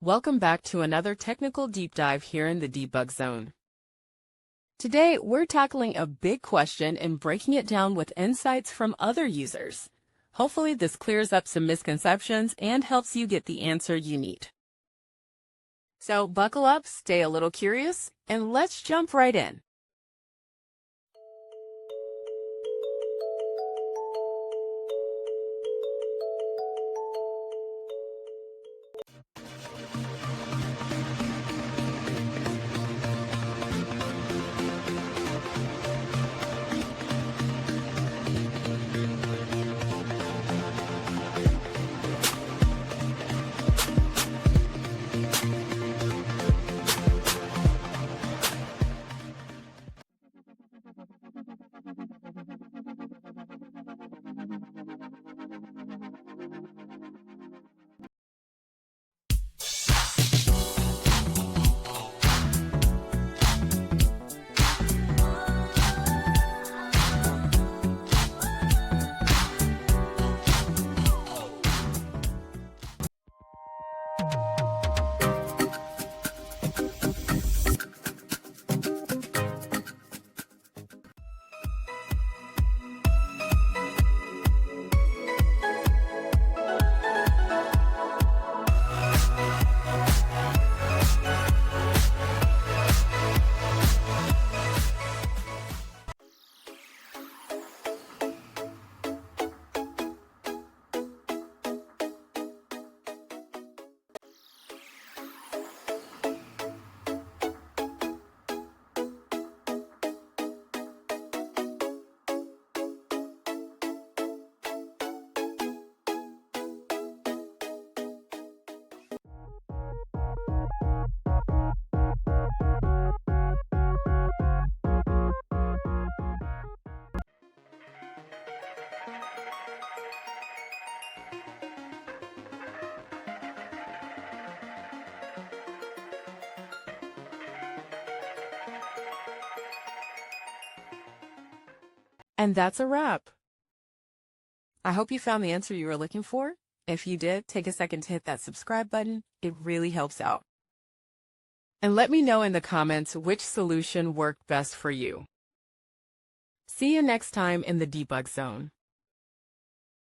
Welcome back to another technical deep dive here in the debug zone. Today, we're tackling a big question and breaking it down with insights from other users. Hopefully, this clears up some misconceptions and helps you get the answer you need. So buckle up, stay a little curious, and let's jump right in. And that's a wrap. I hope you found the answer you were looking for. If you did, take a second to hit that subscribe button. It really helps out. And let me know in the comments which solution worked best for you. See you next time in the debug zone.